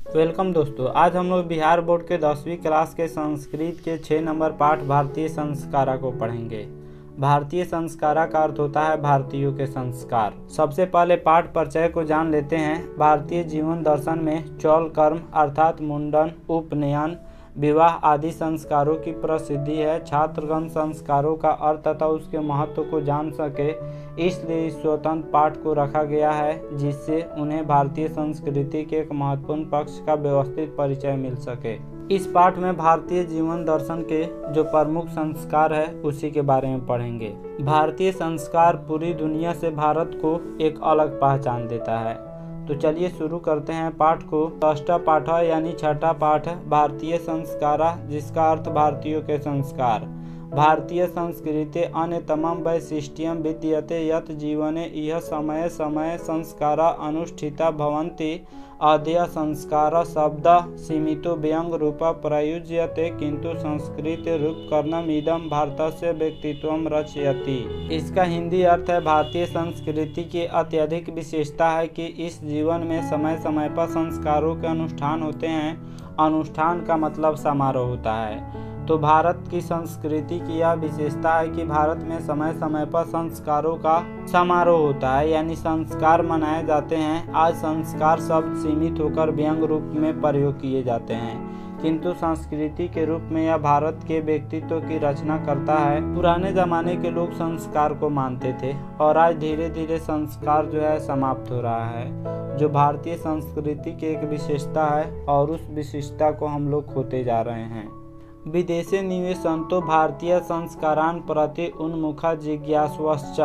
Welcome दोस्तों। आज हम लोग बिहार बोर्ड के 10वीं क्लास के संस्कृत के 6 नंबर पाठ भारतीय संस्कारा को पढ़ेंगे। भारतीय संस्कारा का अर्थ होता है भारतीयों के संस्कार। सबसे पहले पाठ परिचय को जान लेते हैं। भारतीय जीवन दर्शन में चौल कर्म अर्थात मुंडन, उपनयन, विवाह आदि संस्कारों की प्रसिद्धि है। छात्रगण संस्कारों का अर्थ तथा उसके महत्व को जान सके, इसलिए इस स्वतंत्र पाठ को रखा गया है, जिससे उन्हें भारतीय संस्कृति के एक महत्वपूर्ण पक्ष का व्यवस्थित परिचय मिल सके। इस पाठ में भारतीय जीवन दर्शन के जो प्रमुख संस्कार है उसी के बारे में पढ़ेंगे। भारतीय संस्कार पूरी दुनिया से भारत को एक अलग पहचान देता है। तो चलिए शुरू करते हैं पाठ को। षष्ठ पाठ यानी छठा पाठ भारतीय संस्कारा, जिसका अर्थ भारतीयों के संस्कार। भारतीय संस्कृति अन्य तमाम वैशिष्ट्यम विद्यते यत् जीवने इह समय समय संस्कारा अनुष्ठिता भवन्ति। अद्य संस्कार शब्द सीमितो व्यंग रूप प्रयुज्यते, किंतु संस्कृत रूपकर्णम इदम भारतस्य व्यक्तित्वम रचयति। इसका हिंदी अर्थ है, भारतीय संस्कृति की अत्यधिक विशेषता है कि इस जीवन में समय समय पर संस्कारों के अनुष्ठान होते हैं। अनुष्ठान का मतलब समारोह होता है। तो भारत की संस्कृति की यह विशेषता है कि भारत में समय समय पर संस्कारों का समारोह होता है, यानी संस्कार मनाए जाते हैं। आज संस्कार शब्द सीमित होकर व्यंग रूप में प्रयोग किए जाते हैं, किंतु संस्कृति के रूप में यह भारत के व्यक्तित्व की रचना करता है। पुराने जमाने के लोग संस्कार को मानते थे और आज धीरे धीरे संस्कार जो है समाप्त हो रहा है, जो भारतीय संस्कृति की एक विशेषता है, और उस विशेषता को हम लोग खोते जा रहे हैं। विदेशे निवेशन्तो भारतीय संस्कारान् प्रति उन्मुखा जिज्ञासवश्च।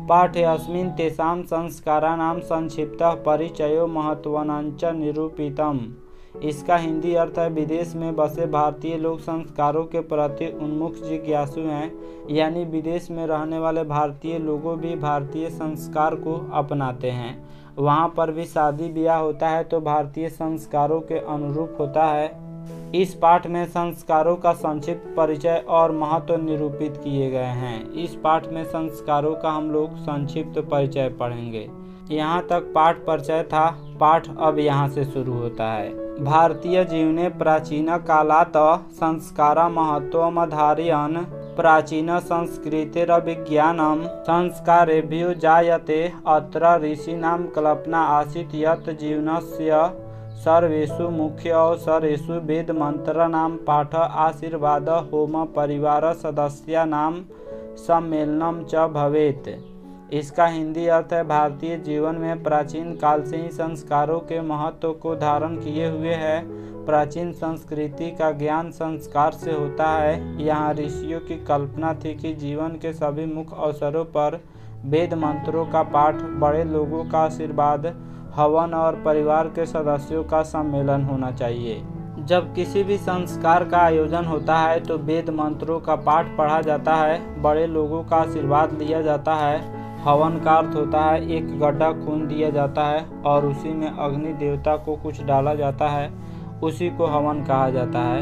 पाठेऽस्मिन् तेषां संस्काराणां संक्षिप्तः परिचयो महत्त्वञ्च निरूपितम्। इसका हिंदी अर्थ है, विदेश में बसे भारतीय लोग संस्कारों के प्रति उन्मुख जिज्ञासु हैं, यानी विदेश में रहने वाले भारतीय लोगों भी भारतीय संस्कार को अपनाते हैं। वहाँ पर भी शादी ब्याह होता है तो भारतीय संस्कारों के अनुरूप होता है। इस पाठ में संस्कारों का संक्षिप्त परिचय और महत्व निरूपित किए गए हैं। इस पाठ में संस्कारों का हम लोग संक्षिप्त परिचय पढ़ेंगे। यहाँ तक पाठ परिचय था। पाठ अब यहाँ से शुरू होता है। भारतीय जीवने प्राचीन कालात् संस्कारा महत्वमधारयन् प्राचीन संस्कृतिरभिज्ञानं संस्कारेभ्यो जायते। अत्र ऋषीणां कल्पना आसीत् यत् जीवनस्य सर्वेषु मुख्य अवसरेषु वेद मंत्राणां पाठ आशीर्वाद होम परिवार सदस्यानां सम्मेलनम च भवेत्। इसका हिंदी अर्थ है, भारतीय जीवन में प्राचीन काल से ही संस्कारों के महत्व को धारण किए हुए है। प्राचीन संस्कृति का ज्ञान संस्कार से होता है। यहाँ ऋषियों की कल्पना थी कि जीवन के सभी मुख्य अवसरों पर वेद मंत्रों का पाठ, बड़े लोगों का आशीर्वाद, हवन और परिवार के सदस्यों का सम्मेलन होना चाहिए। जब किसी भी संस्कार का आयोजन होता है तो वेद मंत्रों का पाठ पढ़ा जाता है, बड़े लोगों का आशीर्वाद लिया जाता है। हवन का अर्थ होता है एक गड्ढा खून दिया जाता है और उसी में अग्नि देवता को कुछ डाला जाता है, उसी को हवन कहा जाता है।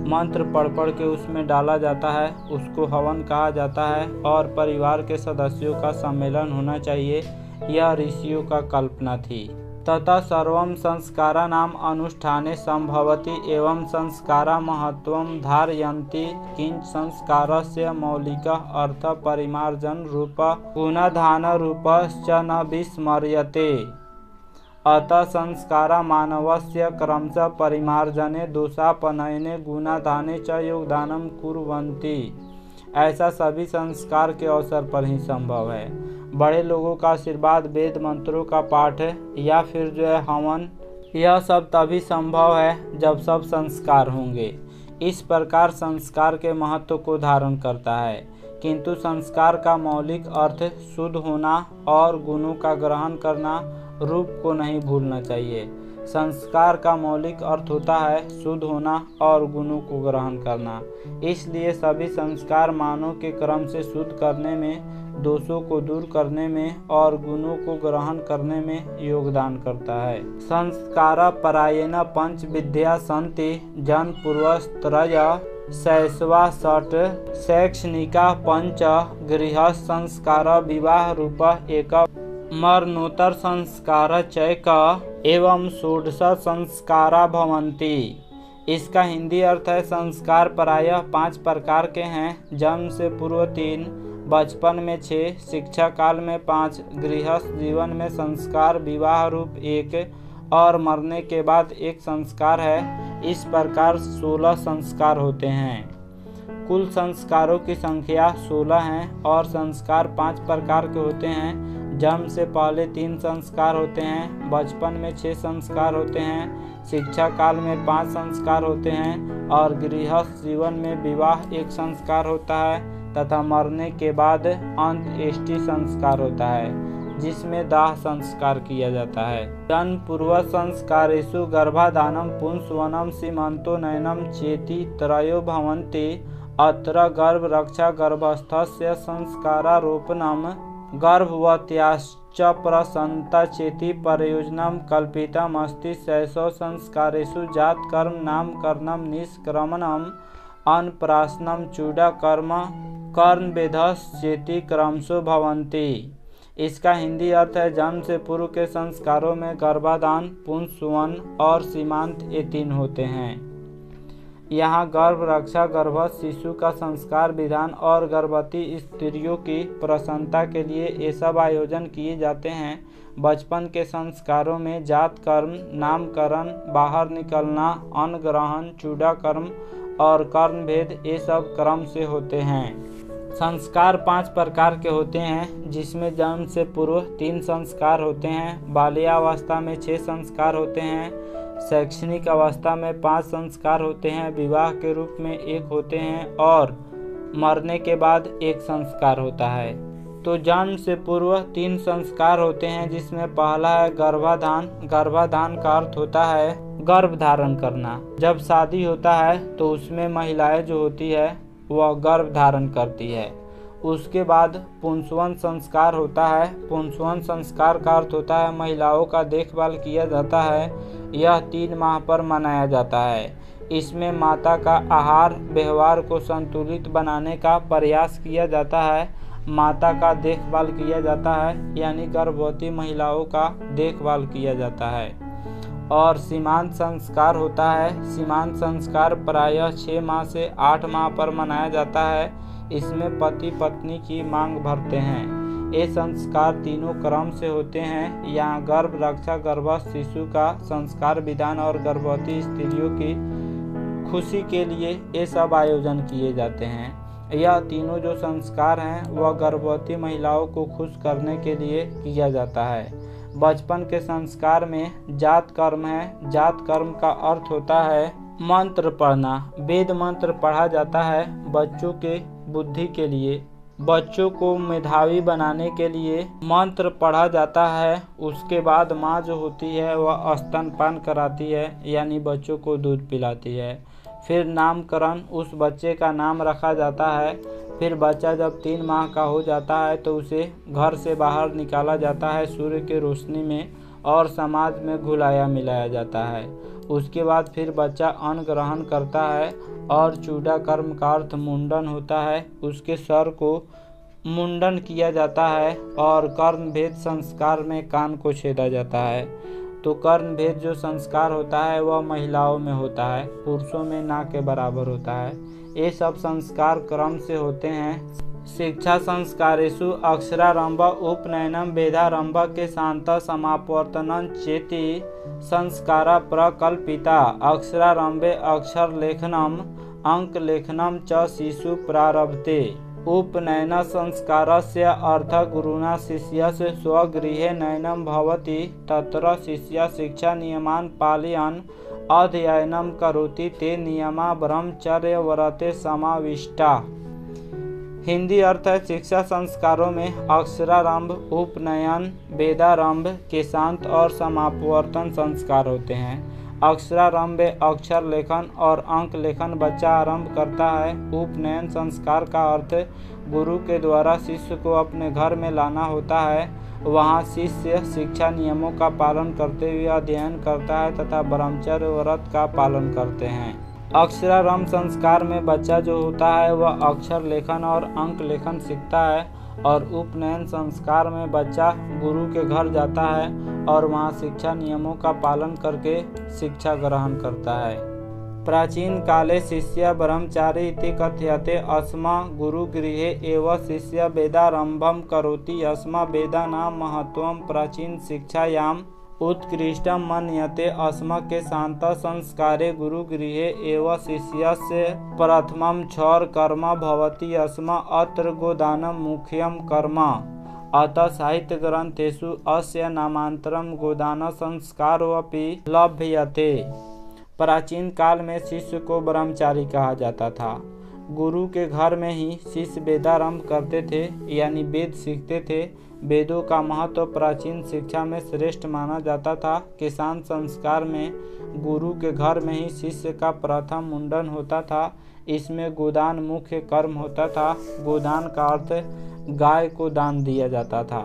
मंत्र पढ़ पढ़ के उसमें डाला जाता है, उसको हवन कहा जाता है। और परिवार के सदस्यों का सम्मेलन होना चाहिए, यह ऋषियों का कल्पना थी। ततः सर्वं संस्काराणाम् अनुष्ठाने संभवति एवं संस्कारा महत्वं धारयन्ति। किंच संस्कारस्य मौलिकः अर्थ परिमार्जन रूप गुणधान रूपश्च न विस्मर्यते। अतः संस्कारा मानवस्य क्रमशः परिमार्जने दोषापनयने गुणधाने च योगदानं कुर्वन्ति। ऐसा सभी संस्कार के अवसर पर ही संभव है। बड़े लोगों का आशीर्वाद, वेद मंत्रों का पाठ या फिर जो है हवन, यह सब तभी संभव है जब सब संस्कार होंगे। इस प्रकार संस्कार के महत्व को धारण करता है, किंतु संस्कार का मौलिक अर्थ शुद्ध होना और गुणों का ग्रहण करना, रूप को नहीं भूलना चाहिए। संस्कार का मौलिक अर्थ होता है शुद्ध होना और गुणों को ग्रहण करना। इसलिए सभी संस्कार मानव के क्रम से शुद्ध करने में, दोषों को दूर करने में और गुणों को ग्रहण करने में योगदान करता है। संस्कार परायण पंच विद्या संति जन पूर्वस्त्रय शैशवा षट शैक्षणिका पंच गृह संस्कार विवाह रूप एक मरणोत्तर संस्कार चैक एवं षोडश संस्कारा भवन्ति। इसका हिंदी अर्थ है संस्कार प्रायः 5 प्रकार के हैं। जन्म से पूर्व 3, बचपन में 6, शिक्षा काल में 5, गृहस्थ जीवन में संस्कार विवाह रूप 1 और मरने के बाद 1 संस्कार है। इस प्रकार 16 संस्कार होते हैं। कुल संस्कारों की संख्या 16 हैं और संस्कार 5 प्रकार के होते हैं। जन्म से पहले 3 संस्कार होते हैं, बचपन में 6 संस्कार होते हैं, शिक्षा काल में 5 संस्कार होते हैं और गृहस्थ जीवन में विवाह 1 संस्कार होता है तथा मरने के बाद अंत्येष्टि संस्कार होता है जिसमें दाह संस्कार किया जाता है। जन्म पूर्व संस्कारेषु गर्भाधानम पुंसवनम सीमंतोनयनम चेति त्रयो भवन्ति। अत्र गर्भ रक्षा गर्भस्थस्य संस्कारारोपणम गर्भवत्याश्च प्रसन्नता चेति प्रयोजनम कल्पितमस्ति। शैशव संस्कारेषु जात कर्म नामकरणम निष्क्रमणम अन्नप्राशनम चूडाकर्म कर्णवेधश्चेति क्रमशो भवन्ति। इसका हिंदी अर्थ है जन्म से पूर्व के संस्कारों में गर्भाधान, पुंसवन और सीमांत ये 3 होते हैं। यहाँ गर्भ रक्षा गर्भस्थ शिशु का संस्कार विधान और गर्भवती स्त्रियों की प्रसन्नता के लिए ये सब आयोजन किए जाते हैं। बचपन के संस्कारों में जात कर्म, नामकरण, बाहर निकलना, अन्न ग्रहण, चूडाकर्म और कर्णभेद ये सब क्रम से होते हैं। संस्कार 5 प्रकार के होते हैं जिसमें जन्म से पूर्व 3 संस्कार होते हैं, बाल्यावस्था में 6 संस्कार होते हैं, शैक्षणिक अवस्था में 5 संस्कार होते हैं, विवाह के रूप में 1 होते हैं और मरने के बाद 1 संस्कार होता है। तो जन्म से पूर्व 3 संस्कार होते हैं जिसमें पहला है गर्भाधान। गर्भाधान का अर्थ होता है गर्भ धारण करना। जब शादी होता है तो उसमें महिलाएं जो होती है वह गर्भ धारण करती है। उसके बाद पुंसवन संस्कार होता है। पुंसवन संस्कार का अर्थ होता है महिलाओं का देखभाल किया जाता है। यह 3 माह पर मनाया जाता है। इसमें माता का आहार व्यवहार को संतुलित बनाने का प्रयास किया जाता है। माता का देखभाल किया जाता है यानी गर्भवती महिलाओं का देखभाल किया जाता है। और सीमांत संस्कार होता है। सीमांत संस्कार प्रायः 6 माह से 8 माह पर मनाया जाता है। इसमें पति पत्नी की मांग भरते हैं। ये संस्कार तीनों क्रम से होते हैं। यहाँ गर्भ रक्षा गर्भस्थ शिशु का संस्कार विधान और गर्भवती स्त्रियों की खुशी के लिए ये सब आयोजन किए जाते हैं। यह तीनों जो संस्कार हैं वह गर्भवती महिलाओं को खुश करने के लिए किया जाता है। बचपन के संस्कार में जात कर्म है। जात कर्म का अर्थ होता है मंत्र पढ़ना। वेद मंत्र पढ़ा जाता है बच्चों के बुद्धि के लिए। बच्चों को मेधावी बनाने के लिए मंत्र पढ़ा जाता है। उसके बाद माँ जो होती है वह स्तनपान कराती है यानी बच्चों को दूध पिलाती है। फिर नामकरण, उस बच्चे का नाम रखा जाता है। फिर बच्चा जब 3 माह का हो जाता है तो उसे घर से बाहर निकाला जाता है सूर्य की रोशनी में और समाज में घुलाया मिलाया जाता है। उसके बाद फिर बच्चा अन्न ग्रहण करता है और चूडाकर्म का अर्थ मुंडन होता है। उसके सर को मुंडन किया जाता है और कर्णभेद संस्कार में कान को छेदा जाता है। तो कर्णभेद जो संस्कार होता है वह महिलाओं में होता है, पुरुषों में ना के बराबर होता है। ये सब संस्कार क्रम से होते हैं। शिक्षा संस्कारेषु अक्षरारंभ उपनयनम वेदारंभ के शांत समापवर्तनं चेति संस्कारा प्रकल्पिता। अक्षरारंभे अक्षर लेखनम अंक लेखनम च शिशु प्रारभते। उपनयन संस्कारस्य अर्थः गुरुणा शिष्यस्य स्वगृहे नयनं भवति। तत्र शिष्यः शिक्षा नियमान् पालयन् अध्ययनं करोति। ते नियमा ब्रह्मचर्यव्रते समाविष्टा। हिंदी अर्थ है शिक्षा संस्कारों में अक्षरारंभ, उपनयन, वेदारंभ, केशांत और समापवर्तन संस्कार होते हैं। अक्षरारंभ अक्षर लेखन और अंक लेखन बच्चा आरंभ करता है। उपनयन संस्कार का अर्थ गुरु के द्वारा शिष्य को अपने घर में लाना होता है। वहाँ शिष्य शिक्षा नियमों का पालन करते हुए अध्ययन करता है तथा ब्रह्मचर्य व्रत का पालन करते हैं। अक्षरारंभ संस्कार में बच्चा जो होता है वह अक्षर लेखन और अंक लेखन सीखता है और उपनयन संस्कार में बच्चा गुरु के घर जाता है और वहाँ शिक्षा नियमों का पालन करके शिक्षा ग्रहण करता है। प्राचीन काले शिष्य ब्रह्मचारी इति कथ्यते अस्मा गुरुगृहे एव शिष्य वेदारंभम करोति अस्मा वेदानां महत्वं प्राचीन शिक्षायाम उत्कृष्टं मन्यते अस्म के शांत संस्कारे गुरुगृहे एव शिष्यस्य प्रथमं क्षौर कर्म भवति अस्म अत्र गोदानं मुख्यं कर्म अतः साहित्य ग्रंथेषु अस्य नामांतरं गोदान संस्कारोऽपि लभ्यते। प्राचीन काल में शिष्य को ब्रह्मचारी कहा जाता था। गुरु के घर में ही शिष्य वेदारंभ करते थे, यानी वेद सीखते थे। वेदों का महत्व प्राचीन शिक्षा में श्रेष्ठ माना जाता था। किसान संस्कार में गुरु के घर में ही शिष्य का प्रथम मुंडन होता था। इसमें गोदान मुख्य कर्म होता था। गोदान का अर्थ गाय को दान दिया जाता था।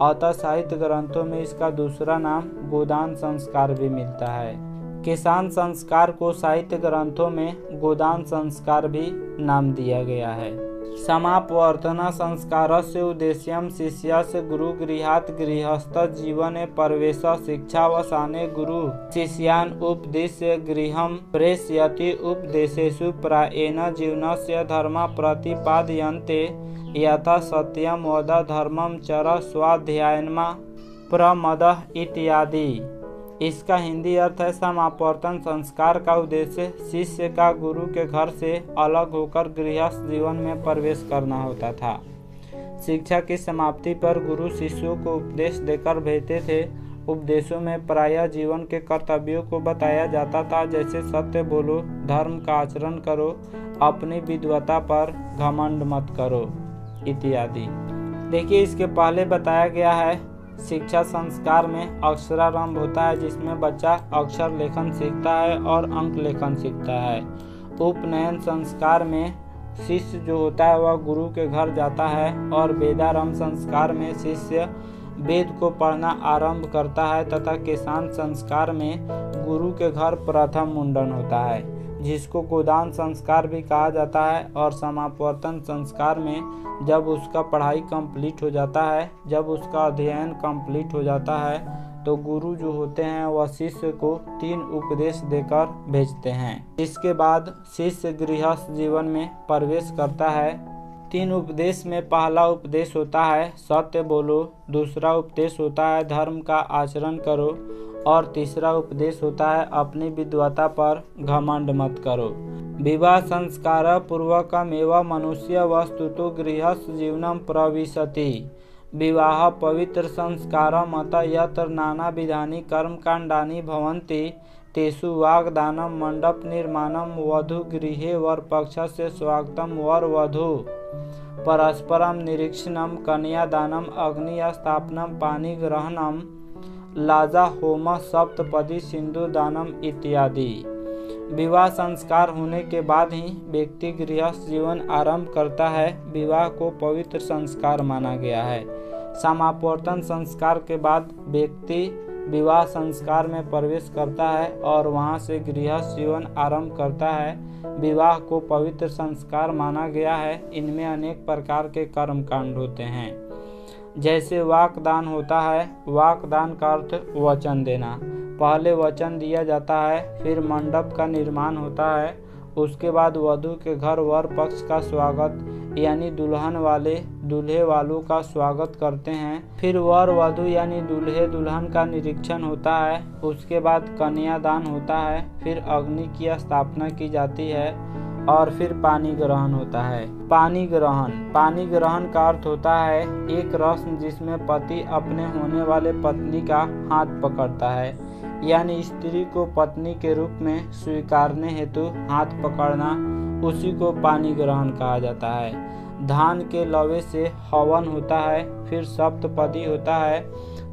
अतः साहित्य ग्रंथों में इसका दूसरा नाम गोदान संस्कार भी मिलता है। किसान संस्कार को साहित्य ग्रंथों में गोदान संस्कार भी नाम दिया गया है। समापवर्तन संस्कारस्य उद्देश्यं शिष्यस्य गुरुगृहात् गृहस्थ जीवने प्रवेश शिक्षावसाने गुरु शिष्यान् उपदेश्य गृहं प्रेषयति उपदेशेषु प्रायेण जीवनस्य धर्म प्रतिपादयन्ते यथा सत्यं वद धर्मं चर स्वाध्यायनमा प्रमदः इत्यादि। इसका हिंदी अर्थ है समापवर्तन संस्कार का उद्देश्य शिष्य का गुरु के घर से अलग होकर गृहस्थ जीवन में प्रवेश करना होता था। शिक्षा की समाप्ति पर गुरु शिष्यों को उपदेश देकर भेजते थे। उपदेशों में प्रायः जीवन के कर्तव्यों को बताया जाता था, जैसे सत्य बोलो, धर्म का आचरण करो, अपनी विद्वता पर घमंड मत करो इत्यादि। देखिए, इसके पहले बताया गया है शिक्षा संस्कार में अक्षरारंभ होता है, जिसमें बच्चा अक्षर लेखन सीखता है और अंक लेखन सीखता है। उपनयन संस्कार में शिष्य जो होता है वह गुरु के घर जाता है और वेदारंभ संस्कार में शिष्य वेद को पढ़ना आरंभ करता है तथा किसान संस्कार में गुरु के घर प्रथम मुंडन होता है, जिसको गोदान संस्कार भी कहा जाता है। और समापवर्तन संस्कार में जब उसका पढ़ाई कंप्लीट हो जाता है, जब उसका अध्ययन कंप्लीट हो जाता है, तो गुरु जो होते हैं वह शिष्य को 3 उपदेश देकर भेजते हैं। इसके बाद शिष्य गृहस्थ जीवन में प्रवेश करता है। 3 उपदेश में पहला उपदेश होता है सत्य बोलो, दूसरा उपदेश होता है धर्म का आचरण करो और तीसरा उपदेश होता है अपनी विद्वता पर घमंड मत करो। विवाह संस्कार पूर्वकमेव मनुष्य वस्तुतो गृहस्थ जीवनं प्रविशति। विवाह पवित्र संस्कार मत यत्र नानाविधानि कर्मकाण्डानि भवन्ति तेषु वाग्दानं मंडप निर्माणं वधू गृहे वरपक्षस्य स्वागतं वरवधू परस्परं निरीक्षणं कन्यादानम् अग्निस्थापनं पाणिग्रहणं लाजा होम सप्तपदी सिंधुदानम इत्यादि। विवाह संस्कार होने के बाद ही व्यक्ति गृहस्थ जीवन आरंभ करता है। विवाह को पवित्र संस्कार माना गया है। समापवर्तन संस्कार के बाद व्यक्ति विवाह संस्कार में प्रवेश करता है और वहां से गृहस्थ जीवन आरंभ करता है। विवाह को पवित्र संस्कार माना गया है। इनमें अनेक प्रकार के कर्मकांड होते हैं, जैसे वाकदान होता है। वाकदान का अर्थ वचन देना। पहले वचन दिया जाता है, फिर मंडप का निर्माण होता है, उसके बाद वधू के घर वर पक्ष का स्वागत यानी दुल्हन वाले दूल्हे वालों का स्वागत करते हैं। फिर वर वधू यानी दूल्हे दुल्हन का निरीक्षण होता है। उसके बाद कन्यादान होता है, फिर अग्नि की स्थापना की जाती है और फिर पानी ग्रहण होता है। पानी ग्रहण का अर्थ होता है एक रस्म जिसमें पति अपने होने वाले पत्नी का हाथ पकड़ता है, यानी स्त्री को पत्नी के रूप में स्वीकारने हेतु हाथ पकड़ना, उसी को पानी ग्रहण कहा जाता है। धान के लवे से हवन होता है, फिर सप्तपदी होता है।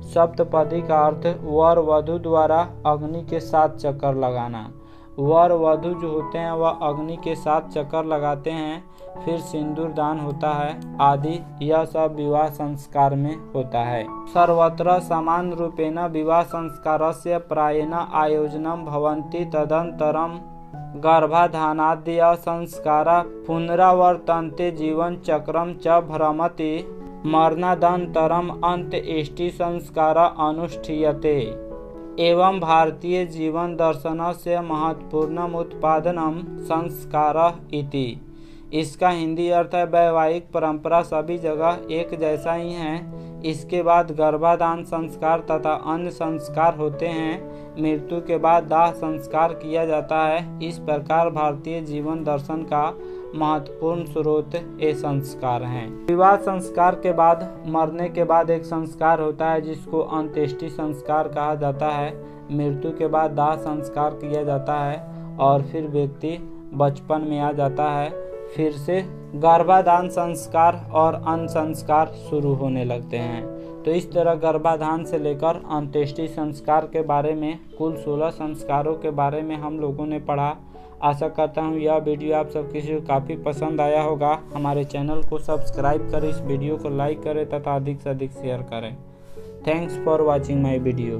सप्तपदी का अर्थ वर वधू द्वारा अग्नि के 7 चक्कर लगाना। वर वधू जो होते हैं वह अग्नि के 7 चक्कर लगाते हैं। फिर सिंदूर दान होता है आदि। यह सब विवाह संस्कार में होता है। सर्वत्र समान रूपेण विवाह संस्कारस्य प्रायेण आयोजनं भवन्ति तदनन्तरं गर्भाधानाद्य संस्कारा पुनरावर्तन्ते जीवन चक्रम च भ्रमति मरणादंतरम अंत्येष्टि संस्कार अनुष्ठीयते एवं भारतीय जीवन दर्शनस्य महत्वपूर्णम उत्पादनम संस्कारः इति। इसका हिंदी अर्थ है वैवाहिक परंपरा सभी जगह एक जैसा ही है। इसके बाद गर्भाधान संस्कार तथा अन्य संस्कार होते हैं। मृत्यु के बाद दाह संस्कार किया जाता है। इस प्रकार भारतीय जीवन दर्शन का महत्वपूर्ण स्रोत ये संस्कार हैं। विवाह संस्कार के बाद मरने के बाद एक संस्कार होता है जिसको अंत्येष्टि संस्कार कहा जाता है। मृत्यु के बाद दाह संस्कार किया जाता है और फिर व्यक्ति बचपन में आ जाता है। फिर से गर्भाधान संस्कार और अन्य संस्कार शुरू होने लगते हैं। तो इस तरह गर्भाधान से लेकर अंत्येष्टि संस्कार के बारे में कुल 16 संस्कारों के बारे में हम लोगों ने पढ़ा। आशा करता हूँ यह वीडियो आप सब किसी को काफ़ी पसंद आया होगा। हमारे चैनल को सब्सक्राइब करें, इस वीडियो को लाइक करें तथा अधिक से अधिक शेयर करें। Thanks for watching my video.